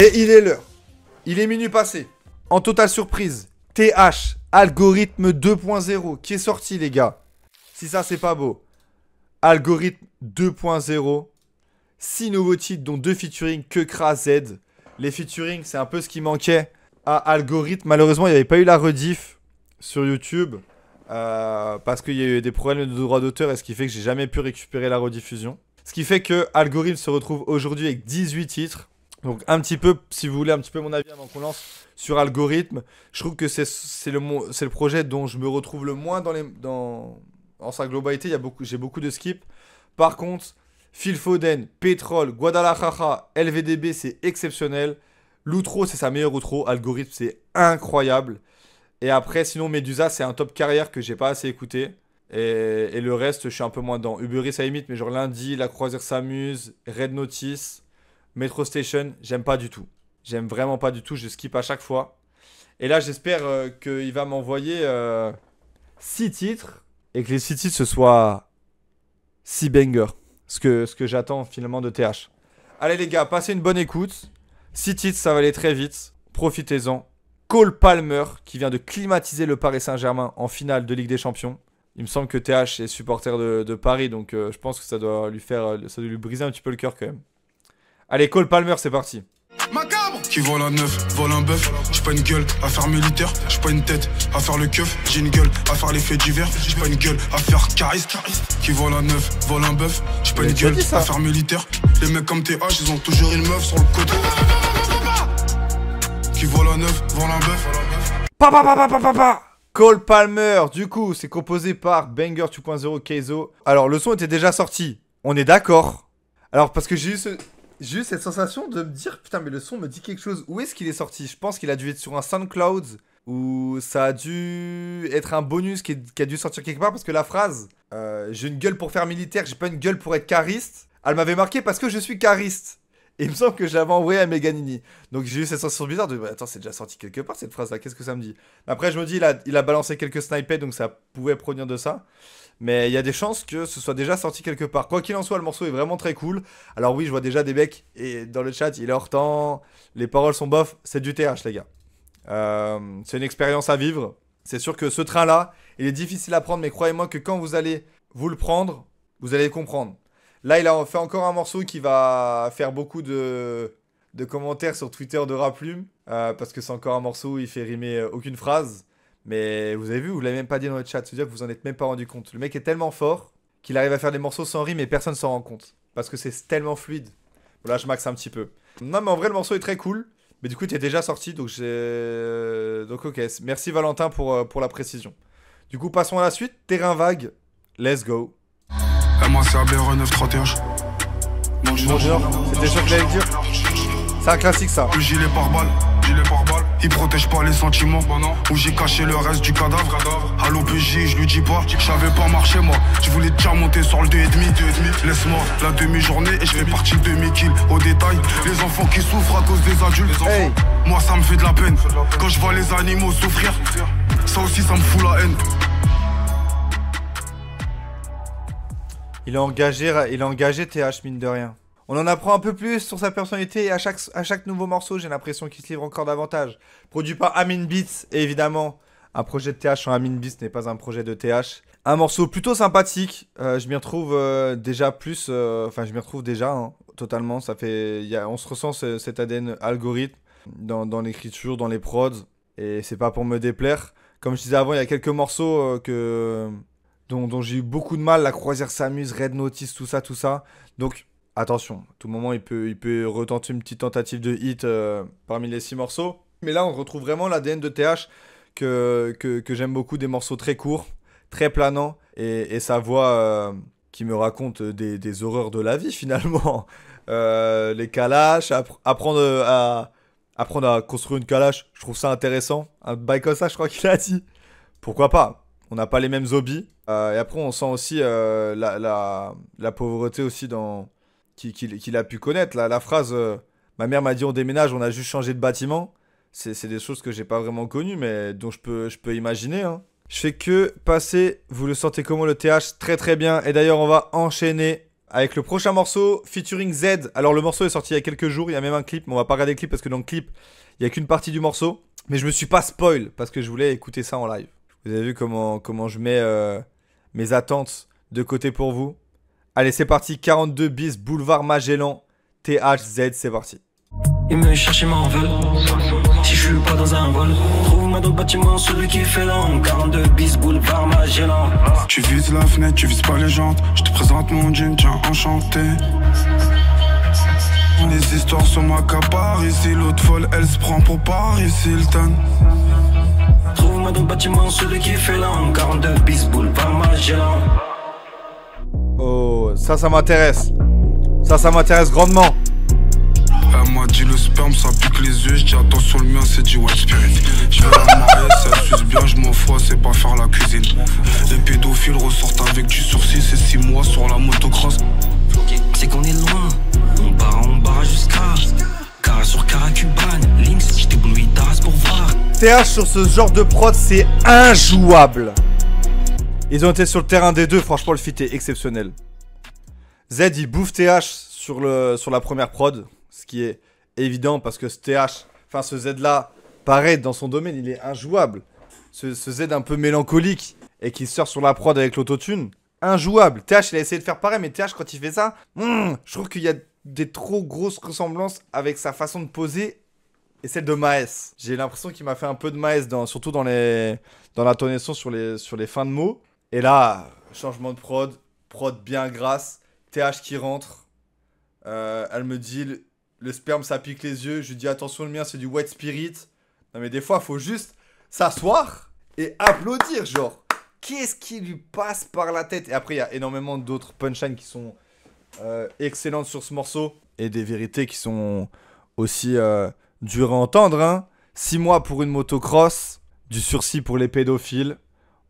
Et il est l'heure. Il est minuit passé. En totale surprise, TH, Algorithme 2.0, qui est sorti, les gars. Si ça, c'est pas beau. Algorithme 2.0. 6 nouveaux titres, dont 2 featuring, Kekra, Z. Les featuring, c'est un peu ce qui manquait à Algorithme. Malheureusement, il n'y avait pas eu la rediff sur YouTube. Parce qu'il y a eu des problèmes de droit d'auteur. Et ce qui fait que j'ai jamais pu récupérer la rediffusion. Ce qui fait que Algorithme se retrouve aujourd'hui avec 18 titres. Donc un petit peu, si vous voulez un petit peu mon avis avant qu'on lance sur Algorithme, je trouve que c'est le projet dont je me retrouve le moins en sa globalité. J'ai beaucoup de skips. Par contre, Phil Foden, Petrol, Guadalajara, LVDB, c'est exceptionnel. L'outro, c'est sa meilleure outro. Algorithme, c'est incroyable. Et après, sinon, Medusa, c'est un top carrière que j'ai pas assez écouté. Et le reste, je suis un peu moins dedans. Uber Eats à limite, mais genre lundi, La Croisière s'amuse, Red Notice, Metro Station, j'aime pas du tout. J'aime vraiment pas du tout, je skip à chaque fois. Et là, j'espère qu'il va m'envoyer 6 titres. Et que les 6 titres, ce soit 6 bangers. Ce que j'attends finalement de TH. Allez les gars, passez une bonne écoute. 6 titres, ça va aller très vite. Profitez-en. Cole Palmer, qui vient de climatiser le Paris Saint-Germain en finale de Ligue des Champions. Il me semble que TH est supporter de Paris, donc je pense que ça doit lui briser un petit peu le cœur quand même. Allez, Cole Palmer, c'est parti. Macabre qui vole un œuf, vole un bœuf. J'ai pas une gueule à faire militaire, j'ai pas une tête à faire le keuf. J'ai une gueule à faire les faits divers, j'ai pas une gueule à faire cariste. Qui vole un œuf, vole un bœuf. J'ai pas une gueule à faire militaire. Les mecs comme TH, ils ont toujours une meuf sur le côté. Qui vole un œuf, vole un bœuf. Papa. Cole Palmer, du coup, c'est composé par Banger 2.0 Keizo. Alors, le son était déjà sorti, on est d'accord. Alors, parce que j'ai eu cette sensation de me dire, putain, mais le son me dit quelque chose. Où est-ce qu'il est sorti? Je pense qu'il a dû être sur un SoundCloud, ou ça a dû être un bonus qui a dû sortir quelque part, parce que la phrase, j'ai une gueule pour faire militaire, j'ai pas une gueule pour être cariste, elle m'avait marqué parce que je suis cariste. Et il me semble que je l'avais envoyé à Meganini. Donc j'ai eu cette sensation bizarre de, attends, c'est déjà sorti quelque part cette phrase-là, qu'est-ce que ça me dit? Après, je me dis, il a balancé quelques snippets, donc ça pouvait provenir de ça. Mais il y a des chances que ce soit déjà sorti quelque part. Quoi qu'il en soit, le morceau est vraiment très cool. Alors oui, je vois déjà des mecs et dans le chat, il est hors temps, les paroles sont bof, c'est du TH les gars. C'est une expérience à vivre. C'est sûr que ce train-là, il est difficile à prendre, mais croyez-moi que quand vous allez vous le prendre, vous allez le comprendre. Là, il a fait encore un morceau qui va faire beaucoup de commentaires sur Twitter de Raplume. Parce que c'est encore un morceau où il fait rimer aucune phrase. Mais vous avez vu, vous l'avez même pas dit dans le chat. C'est-à-dire que vous en êtes même pas rendu compte. Le mec est tellement fort qu'il arrive à faire des morceaux sans rime et personne s'en rend compte. Parce que c'est tellement fluide. Bon, là, je maxe un petit peu. Non, mais en vrai, le morceau est très cool. Mais du coup, il est déjà sorti. Donc, ok. Merci Valentin pour la précision. Du coup, passons à la suite. Terrain vague. Let's go. Moi, c'est ABR 931. Bonjour. C'était sûr que j'allais le dire. C'est un classique, ça. Le gilet pare-balles. Il protège pas les sentiments, où j'ai caché le reste du cadavre. À l'OPJ, je lui dis pas, je savais pas marcher moi. Je voulais déjà monter sur le 2,5. Laisse-moi la demi-journée et je fais partie de demi-kill. Au détail, les enfants qui souffrent à cause des adultes. Hey. Moi ça me fait de la peine. Quand je vois les animaux souffrir, ça aussi ça me fout la haine. Il a engagé TH, mine de rien. On en apprend un peu plus sur sa personnalité et à chaque nouveau morceau, j'ai l'impression qu'il se livre encore davantage. Produit par Amin Beats, et évidemment, un projet de TH sans Amin Beats n'est pas un projet de TH. Un morceau plutôt sympathique, je m'y retrouve déjà plus, je m'y retrouve déjà, hein, totalement. On se ressent cet ADN algorithme dans l'écriture, dans les prods, et c'est pas pour me déplaire. Comme je disais avant, il y a quelques morceaux dont j'ai eu beaucoup de mal. La Croisière s'amuse, Red Notice, tout ça. Donc, attention, à tout moment, il peut retenter une petite tentative de hit parmi les 6 morceaux. Mais là, on retrouve vraiment l'ADN de TH que j'aime beaucoup. Des morceaux très courts, très planants. Et sa voix qui me raconte des horreurs de la vie, finalement. Les calaches, apprendre à construire une calache, je trouve ça intéressant. Un bail comme ça, je crois qu'il a dit. Pourquoi pas? On n'a pas les mêmes hobbies. Et après, on sent aussi la pauvreté aussi qu'il a pu connaître. La phrase ma mère m'a dit on déménage, on a juste changé de bâtiment. C'est des choses que j'ai pas vraiment connues, mais dont je peux imaginer. Hein. Je fais que passer. Vous le sentez comment le TH? Très très bien. Et d'ailleurs, on va enchaîner avec le prochain morceau featuring Z. Alors le morceau est sorti il y a quelques jours, il y a même un clip, mais on va pas regarder le clip parce que dans le clip, il y a qu'une partie du morceau. Mais je me suis pas spoil parce que je voulais écouter ça en live. Vous avez vu comment je mets mes attentes de côté pour vous. Allez, c'est parti, 42 bis, boulevard Magellan, THZ, c'est parti. Il me cherche, il m'en veut. Si je suis pas dans un vol, trouve-moi dans le bâtiment, celui qui fait l'an. 42 bis, boulevard Magellan. Tu vises la fenêtre, tu vises pas les jantes. Je te présente mon jean, tiens, enchanté. Les histoires sont m'accaparent ici. L'autre folle, elle se prend pour Paris Hilton. Trouve-moi dans le bâtiment, celui qui fait l'an. 42 bis, boulevard Magellan. Oh, ça m'intéresse. Ça m'intéresse grandement. Elle m'a dit le sperme ça pique les yeux, je dis attention le mien c'est du white spirit. Je vais la marier, ça suce bien, je m'en fous, c'est pas faire la cuisine. Les pédophiles ressortent avec du sursis, c'est 6 mois sur la motocross. C'est qu'on est loin, on barre jusqu'à Cara sur Cara Cubane, Lynx, je t'éblouis d'Arras pour voir. TH sur ce genre de prod, c'est injouable. Ils ont été sur le terrain des deux, franchement le feat est exceptionnel. Z il bouffe TH sur la première prod. Ce qui est évident parce que ce TH, enfin ce Z là, pareil dans son domaine, il est injouable. Ce Z un peu mélancolique et qui sort sur la prod avec l'autotune, injouable. TH il a essayé de faire pareil, mais TH quand il fait ça, je trouve qu'il y a des trop grosses ressemblances avec sa façon de poser et celle de Maes. J'ai l'impression qu'il m'a fait un peu de Maes, surtout dans l'intonation sur les fins de mots. Et là, changement de prod bien grasse, TH qui rentre, elle me dit... Le sperme, ça pique les yeux. Je lui dis, attention, le mien, c'est du white spirit. Non, mais des fois, il faut juste s'asseoir et applaudir, genre. Qu'est-ce qui lui passe par la tête? Et après, il y a énormément d'autres punchlines qui sont excellentes sur ce morceau. Et des vérités qui sont aussi dures à entendre, hein. 6 mois pour une motocross. Du sursis pour les pédophiles.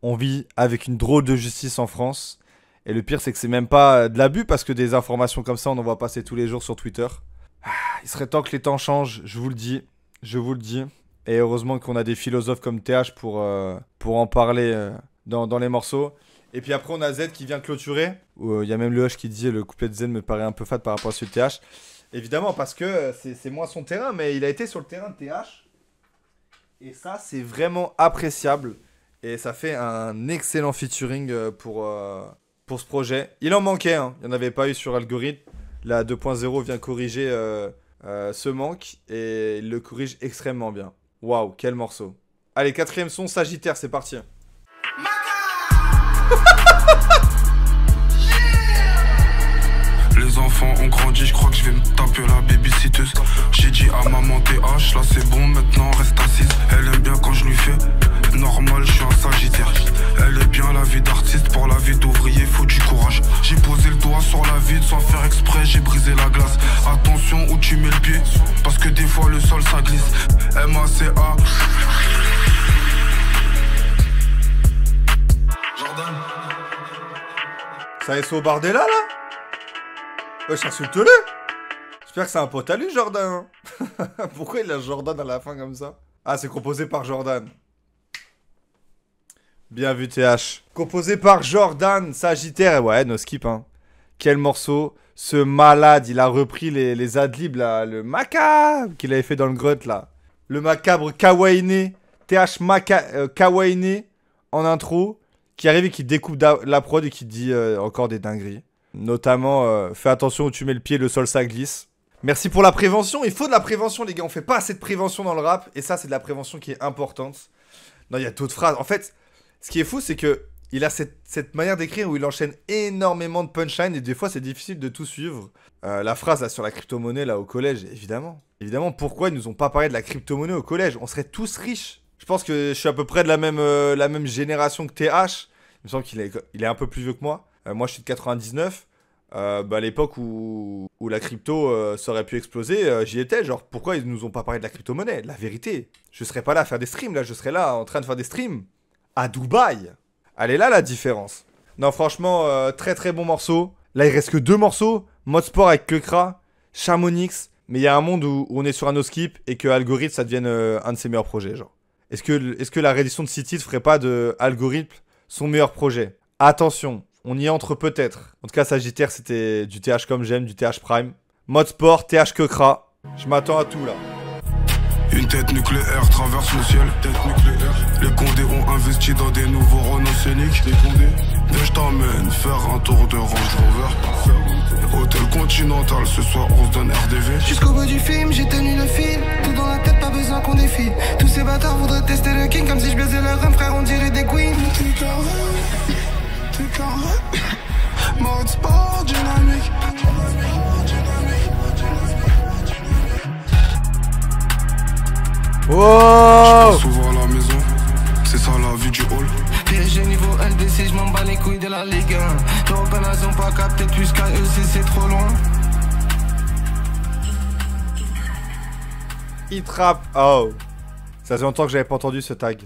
On vit avec une drôle de justice en France. Et le pire, c'est que c'est même pas de l'abus parce que des informations comme ça, on en voit passer tous les jours sur Twitter. Il serait temps que les temps changent, je vous le dis. Et heureusement qu'on a des philosophes comme TH pour en parler dans les morceaux. Et puis après, on a Z qui vient clôturer. Il y a même le Hush qui dit le couplet de Z me paraît un peu fade par rapport à celui de TH. Évidemment, parce que c'est moins son terrain, mais il a été sur le terrain de TH. Et ça, c'est vraiment appréciable. Et ça fait un excellent featuring pour ce projet. Il en manquait, hein. Il n'y en avait pas eu sur Algorithme. La 2.0 vient corriger ce manque et il le corrige extrêmement bien. Waouh, quel morceau. Allez, 4ème son, Sagittaire, c'est parti. Les enfants ont grandi, je crois que je vais me taper la babysitteuse. J'ai dit à maman TH, là c'est bon, maintenant reste assise. Elle aime bien quand je lui fais normal, je suis un Sagittaire. Elle est bien la vie d'artiste, pour la vie d'ouvrier faut du courage. J'ai posé le doigt sur la vide sans faire exprès, j'ai brisé la glace. Attention où tu mets le pied, parce que des fois le sol ça glisse. MACA Jordan. Ça est au Bardella là? Wesh, insulte-le. J'espère que c'est un pote à lui, Jordan. Pourquoi il a Jordan à la fin comme ça? Ah, c'est composé par Jordan. Bien vu, TH. Composé par Jordan, Sagittaire. Ouais, no skip, hein. Quel morceau. Ce malade, il a repris les adlibs, là. Le macabre qu'il avait fait dans le grotte, là. Le macabre Kawaii. TH Kawaii en intro. Qui arrive et qui découpe la prod et qui dit encore des dingueries. Notamment, fais attention où tu mets le pied, le sol ça glisse. Merci pour la prévention. Il faut de la prévention, les gars. On fait pas assez de prévention dans le rap. Et ça, c'est de la prévention qui est importante. Non, il y a d'autres phrases. En fait, ce qui est fou, c'est que il a cette manière d'écrire où il enchaîne énormément de punchlines. Et des fois, c'est difficile de tout suivre. La phrase là, sur la crypto-monnaie là, au collège, évidemment. Évidemment, pourquoi ils nous ont pas parlé de la crypto-monnaie au collège? On serait tous riches. Je pense que je suis à peu près de la même génération que TH. Il me semble qu'il est un peu plus vieux que moi. Moi, je suis de 99. À l'époque où la crypto ça aurait pu exploser, j'y étais. Genre, pourquoi ils nous ont pas parlé de la crypto-monnaie? La vérité. Je serais pas là à faire des streams, là. Je serais là en train de faire des streams. À Dubaï. Elle est là, la différence. Non, franchement, très très bon morceau. Là, il reste que 2 morceaux. Mode sport avec Kekra, Chamonix. Mais il y a un monde où on est sur un no-skip et que Algorithme, ça devienne un de ses meilleurs projets, genre. Est-ce que la réédition de City ne ferait pas de Algorithme son meilleur projet? Attention, On y entre peut-être. En tout cas, Sagittaire, c'était du TH comme j'aime, du TH Prime. Mode sport, TH Kekra. Je m'attends à tout là. Une tête nucléaire traverse le ciel. Tête nucléaire. Les Condés ont investi dans des nouveaux Renault Scénic. Les Condés. Mais je t'emmène faire un tour de Range Rover. Hôtel Continental, ce soir on se donne RDV. Jusqu'au bout du film, j'ai tenu le fil. Tout dans la tête, pas besoin qu'on défile. Tous ces bâtards voudraient tester le king. Comme si je baisais leur rhum, frère, on dirait des queens. T'es carré. Mode sport dynamique. Wow! Souvent à la maison, c'est ça la vie du hall. PSG niveau LDC, je m'en bats les couilles de la Ligue 1. L'Européen, elles ont pas capté plus qu'à eux, c'est trop loin. Hit rap. Oh. Ça fait longtemps que j'avais pas entendu ce tag.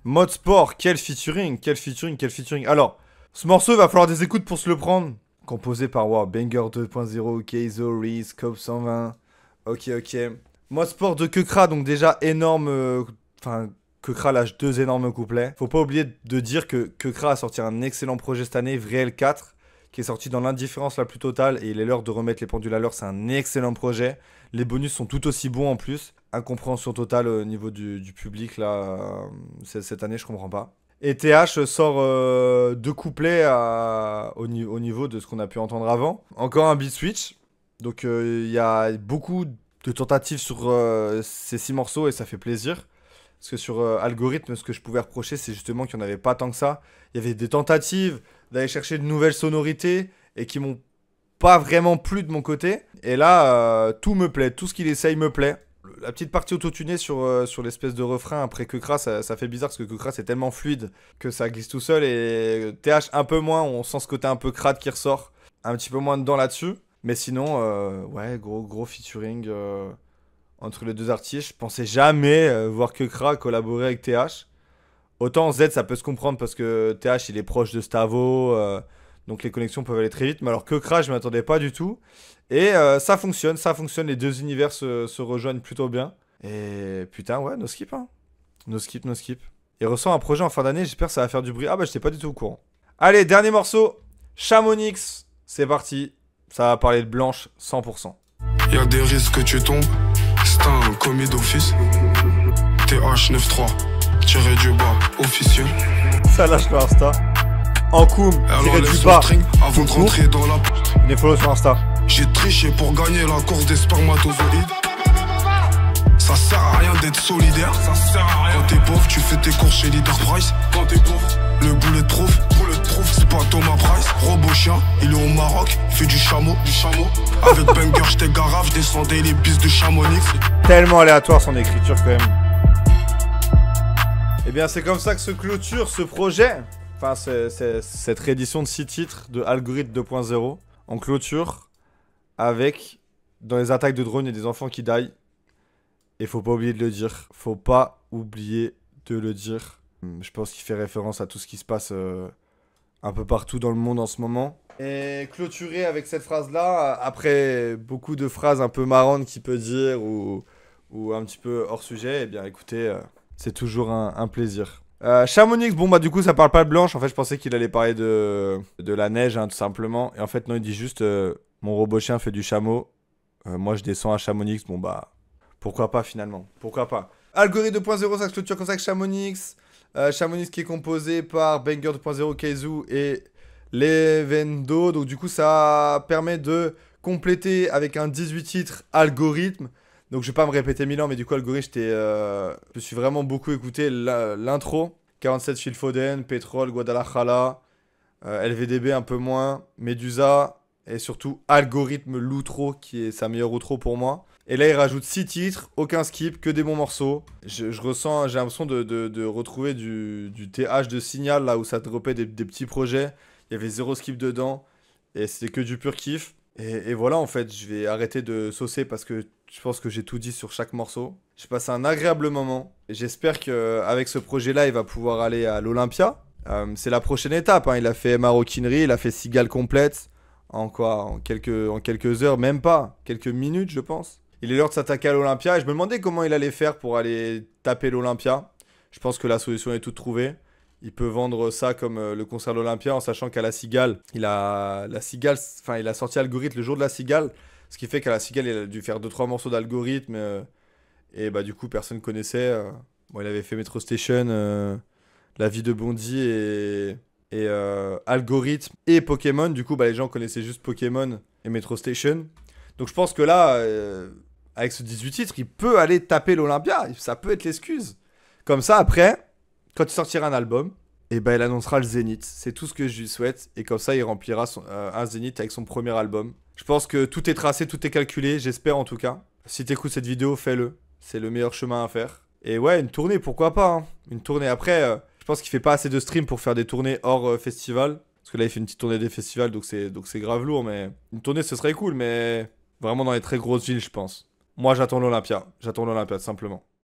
Mode sport, quel featuring, quel featuring, quel featuring. Alors, ce morceau, il va falloir des écoutes pour se le prendre. Composé par wow, Banger 2.0, Keizo, Reese, Cope 120. Ok. Mode sport de Kekra, donc déjà énorme. Enfin, Kekra lâche 2 énormes couplets. Faut pas oublier de dire que Kekra a sorti un excellent projet cette année, Vréel 4, qui est sorti dans l'indifférence la plus totale. Et il est l'heure de remettre les pendules à l'heure. C'est un excellent projet. Les bonus sont tout aussi bons en plus. Incompréhension totale au niveau du public là. Cette année, je comprends pas. Et TH sort 2 couplets au niveau de ce qu'on a pu entendre avant. Encore un beat switch. Donc il y a beaucoup de tentatives sur ces 6 morceaux et ça fait plaisir. Parce que sur Algorithme, ce que je pouvais reprocher, c'est justement qu'il n'y en avait pas tant que ça. Il y avait des tentatives d'aller chercher de nouvelles sonorités et qui m'ont pas vraiment plu de mon côté. Et là, tout me plaît. Tout ce qu'il essaye me plaît. La petite partie autotunée sur l'espèce de refrain après Kekra, ça fait bizarre parce que Kekra c'est tellement fluide que ça glisse tout seul. Et TH un peu moins, on sent ce côté un peu crade qui ressort. Un petit peu moins dedans là-dessus. Mais sinon, ouais, gros featuring entre les deux artistes. Je pensais jamais voir Kekra collaborer avec TH. Autant Z, ça peut se comprendre parce que TH, il est proche de Stavo. Donc les connexions peuvent aller très vite. Mais alors Kekra, je ne m'attendais pas du tout. Et ça fonctionne. Les deux univers se rejoignent plutôt bien. Et putain, ouais, no skip. Hein. No skip. Il ressent un projet en fin d'année. J'espère que ça va faire du bruit. Ah bah, j'étais pas du tout au courant. Allez, dernier morceau. Chamonix. C'est parti. Ça va parler de Blanche 100%. Y'a des risques que tu tombes, c'est un commis d'office. TH93, tiré du bas, officieux. Ça lâche le Insta. En coum, tiré du bas. Avant de rentrer dans la porte. Les follow sur Insta. J'ai triché pour gagner la course des spermatozoïdes. Ça sert à rien d'être solidaire. Ça sert à rien. Quand t'es pauvre, tu fais tes courses chez Leader Price. Quand t'es pauvre, le bullet proof, c'est pas Thomas Price. Robo chien, il est au Maroc, il fait du chameau. Avec Banger, j'étais garage, je descendais les pistes de Chamonix. Tellement aléatoire son écriture quand même. Et bien c'est comme ça que se clôture ce projet. Enfin cette réédition de 6 titres de Algorithme 2.0. En clôture avec dans les attaques de drones il y a des enfants qui die. Et faut pas oublier de le dire. Faut pas oublier de le dire. Je pense qu'il fait référence à tout ce qui se passe un peu partout dans le monde en ce moment. Et clôturer avec cette phrase-là, après beaucoup de phrases un peu marrantes qu'il peut dire ou un petit peu hors sujet, eh bien écoutez, c'est toujours un plaisir. Chamonix, bon bah du coup ça parle pas de Blanche, en fait je pensais qu'il allait parler de la neige hein, tout simplement. Et en fait non, il dit juste mon robot chien fait du chameau, moi je descends à Chamonix, bon bah pourquoi pas finalement, pourquoi pas. Algorithme 2.0, ça se clôture comme ça avec Chamonix. Chamonix qui est composé par Banger 2.0, Keizo et Levendo. Donc du coup ça permet de compléter avec un 18 titres Algorithme. Donc je vais pas me répéter 1000 ans, mais du coup Algorithme je me suis vraiment beaucoup écouté l'intro. 47 Phil Foden, Pétrole, Guadalajara, LVDB un peu moins, Medusa et surtout Algorithme l'outro qui est sa meilleure outro pour moi. Et là, il rajoute 6 titres, aucun skip, que des bons morceaux. Je ressens, j'ai l'impression de retrouver du TH de Signal, là où ça dropait des petits projets. Il y avait 0 skip dedans. Et c'était que du pur kiff. Et voilà, en fait, je vais arrêter de saucer parce que je pense que j'ai tout dit sur chaque morceau. J'ai passé un agréable moment. Et j'espère qu'avec ce projet-là, il va pouvoir aller à l'Olympia. C'est la prochaine étape. Hein. Il a fait Maroquinerie, il a fait Cigale complète. En quelques heures, même pas. Quelques minutes, je pense. Il est l'heure de s'attaquer à l'Olympia et je me demandais comment il allait faire pour aller taper l'Olympia. Je pense que la solution est toute trouvée. Il peut vendre ça comme le concert de l'Olympia en sachant qu'à la Cigale, il a sorti Algorithme le jour de la Cigale. Ce qui fait qu'à la Cigale, il a dû faire 2-3 morceaux d'Algorithme. Et bah du coup, personne connaissait. Bon, il avait fait Metro Station, La vie de Bondy et Algorithme et Pokémon. Du coup, bah, les gens connaissaient juste Pokémon et Metro Station. Donc je pense que là, avec ce 18 titres, il peut aller taper l'Olympia. Ça peut être l'excuse. Comme ça, après, quand il sortira un album, et ben il annoncera le Zénith. C'est tout ce que je lui souhaite. Et comme ça, il remplira un Zénith avec son premier album. Je pense que tout est tracé, tout est calculé. J'espère en tout cas. Si t'écoutes cette vidéo, fais-le. C'est le meilleur chemin à faire. Et ouais, une tournée, pourquoi pas, hein. Une tournée. Après, je pense qu'il fait pas assez de streams pour faire des tournées hors festival. Parce que là, il fait une petite tournée des festivals, donc c'est grave lourd. Mais une tournée, ce serait cool. Mais vraiment dans les très grosses villes, je pense. Moi, j'attends l'Olympia. J'attends l'Olympia, tout simplement.